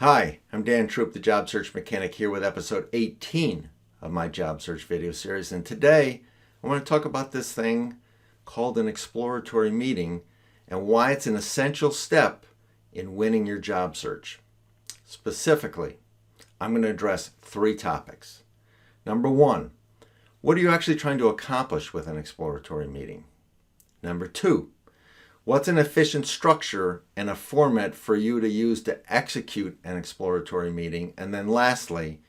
Hi, I'm Dan Troop, the Job Search Mechanic, here with episode 18 of my Job Search video series. And today, I want to talk about this thing called an exploratory meeting and why it's an essential step in winning your job search. Specifically, I'm going to address three topics. Number one, what are you actually trying to accomplish with an exploratory meeting? Number two, what's an efficient structure and a format for you to use to execute an exploratory meeting? And then lastly,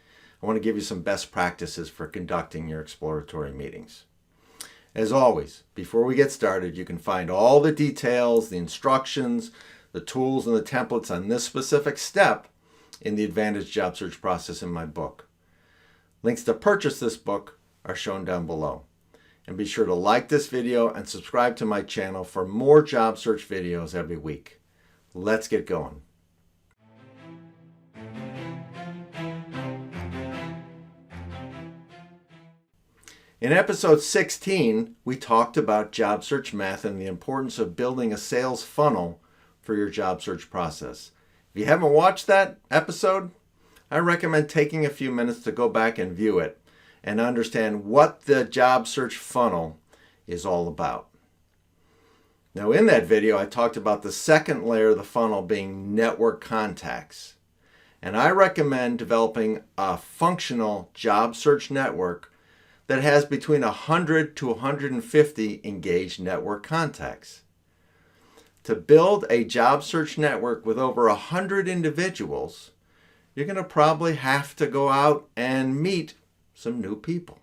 I want to give you some best practices for conducting your exploratory meetings. As always, before we get started, you can find all the details, the instructions, the tools, and the templates on this specific step in the AdvantEdge Job Search Process in my book. Links to purchase this book are shown down below. And be sure to like this video and subscribe to my channel for more job search videos every week. Let's get going. In episode 16, we talked about job search math and the importance of building a sales funnel for your job search process. If you haven't watched that episode, I recommend taking a few minutes to go back and view it and understand what the job search funnel is all about. Now, in that video, I talked about the second layer of the funnel being network contacts. And I recommend developing a functional job search network that has between 100 to 150 engaged network contacts. To build a job search network with over 100 individuals, you're going to probably have to go out and meet some new people.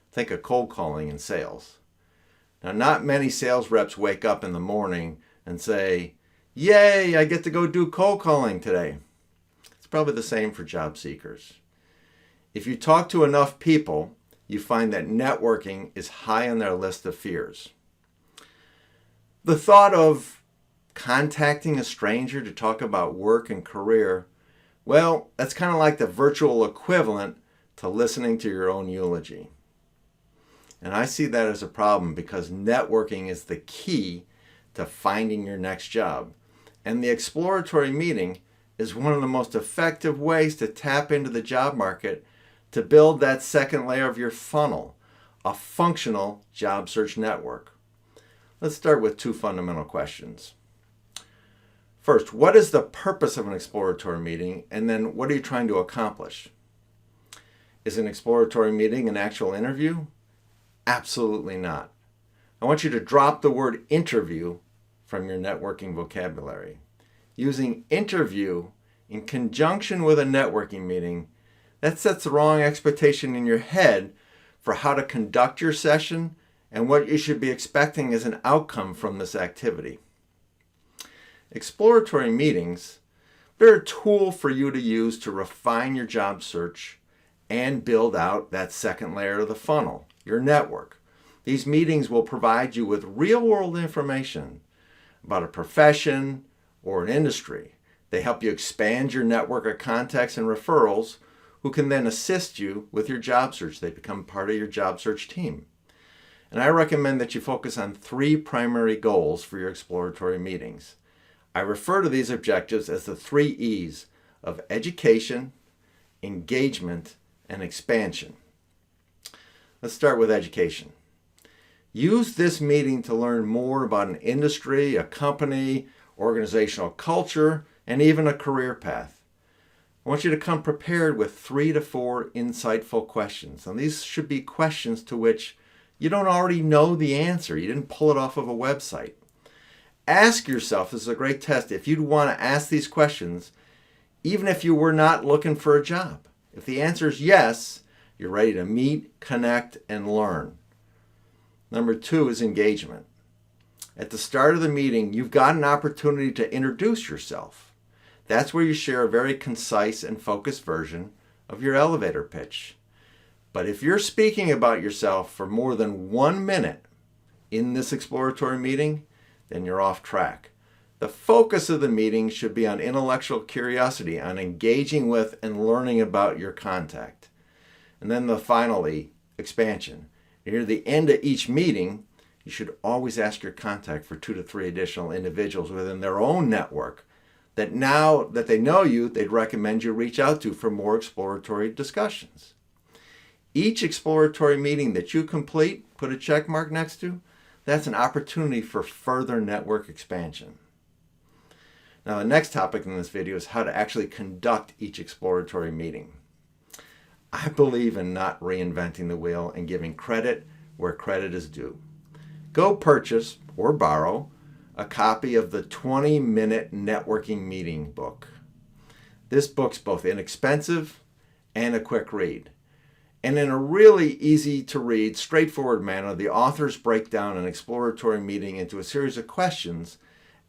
Think of cold calling in sales. Now, not many sales reps wake up in the morning and say, "Yay, I get to go do cold calling today." It's probably the same for job seekers. If you talk to enough people, you find that networking is high on their list of fears. The thought of contacting a stranger to talk about work and career, well, that's kind of like the virtual equivalent to listening to your own eulogy. And I see that as a problem because networking is the key to finding your next job. And the exploratory meeting is one of the most effective ways to tap into the job market to build that second layer of your funnel, a functional job search network. Let's start with two fundamental questions. First, what is the purpose of an exploratory meeting? And then what are you trying to accomplish? Is an exploratory meeting an actual interview? Absolutely not. I want you to drop the word interview from your networking vocabulary. Using interview in conjunction with a networking meeting, that sets the wrong expectation in your head for how to conduct your session and what you should be expecting as an outcome from this activity. Exploratory meetings, they're a tool for you to use to refine your job search and build out that second layer of the funnel, your network. These meetings will provide you with real-world information about a profession or an industry. They help you expand your network of contacts and referrals who can then assist you with your job search. They become part of your job search team. And I recommend that you focus on three primary goals for your exploratory meetings. I refer to these objectives as the 3 E's of education, engagement, and expansion. Let's start with education. Use this meeting to learn more about an industry, a company, organizational culture, and even a career path. I want you to come prepared with 3 to 4 insightful questions. And these should be questions to which you don't already know the answer. You didn't pull it off of a website. Ask yourself, this is a great test, if you'd want to ask these questions, even if you were not looking for a job. If the answer is yes, you're ready to meet, connect, and learn. Number 2 is engagement. At the start of the meeting, you've got an opportunity to introduce yourself. That's where you share a very concise and focused version of your elevator pitch. But if you're speaking about yourself for more than 1 minute in this exploratory meeting, then you're off track. The focus of the meeting should be on intellectual curiosity, on engaging with and learning about your contact. And then the final E, expansion. Near the end of each meeting, you should always ask your contact for 2 to 3 additional individuals within their own network that now that they know you, they'd recommend you reach out to for more exploratory discussions. Each exploratory meeting that you complete, put a check mark next to, that's an opportunity for further network expansion. Now, the next topic in this video is how to actually conduct each exploratory meeting. I believe in not reinventing the wheel and giving credit where credit is due. Go purchase or borrow a copy of the 20-Minute Networking Meeting book. This book's both inexpensive and a quick read. And in a really easy to read, straightforward manner, the authors break down an exploratory meeting into a series of questions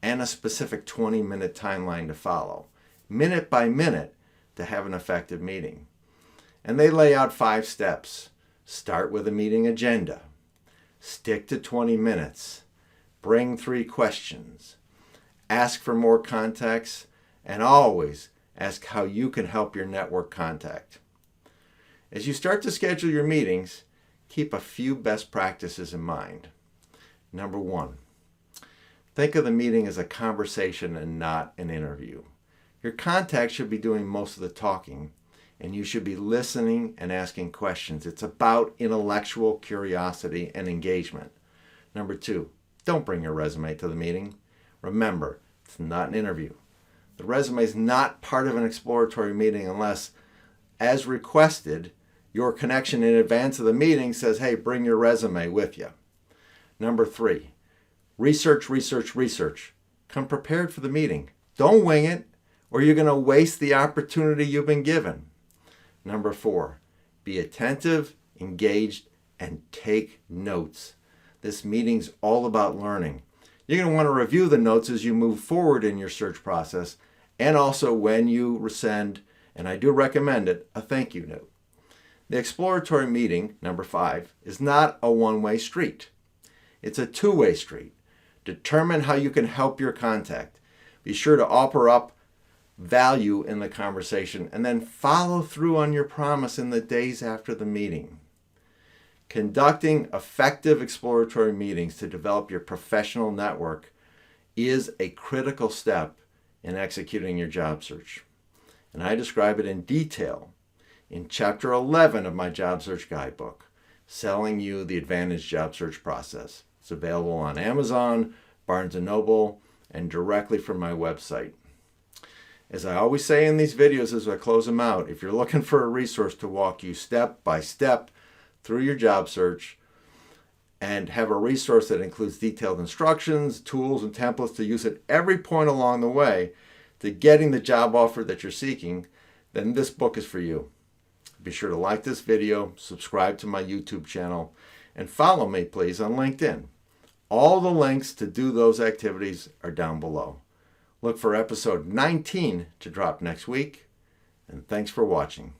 and a specific 20-minute timeline to follow, minute by minute, to have an effective meeting. And they lay out 5 steps. Start with a meeting agenda. Stick to 20 minutes. Bring 3 questions. Ask for more context, and always ask how you can help your network contact. As you start to schedule your meetings, keep a few best practices in mind. Number 1, think of the meeting as a conversation and not an interview. Your contact should be doing most of the talking, and you should be listening and asking questions. It's about intellectual curiosity and engagement. Number 2, don't bring your resume to the meeting. Remember, it's not an interview. The resume is not part of an exploratory meeting unless, as requested, your connection in advance of the meeting says, hey, bring your resume with you. Number 3, research, research, research. Come prepared for the meeting. Don't wing it, or you're going to waste the opportunity you've been given. Number 4, be attentive, engaged, and take notes. This meeting's all about learning. You're going to want to review the notes as you move forward in your search process, and also when you send, and I do recommend it, a thank you note. The exploratory meeting, number 5, is not a one-way street. It's a two-way street. Determine how you can help your contact. Be sure to offer up value in the conversation, and then follow through on your promise in the days after the meeting. Conducting effective exploratory meetings to develop your professional network is a critical step in executing your job search. And I describe it in detail in Chapter 11 of my Job Search Guidebook, Selling You the AdvantEdge Job Search Process. It's available on Amazon, Barnes & Noble, and directly from my website. As I always say in these videos as I close them out, if you're looking for a resource to walk you step by step through your job search and have a resource that includes detailed instructions, tools, and templates to use at every point along the way to getting the job offer that you're seeking, then this book is for you. Be sure to like this video, subscribe to my YouTube channel, and follow me, please, on LinkedIn. All the links to do those activities are down below. Look for episode 19 to drop next week, and thanks for watching.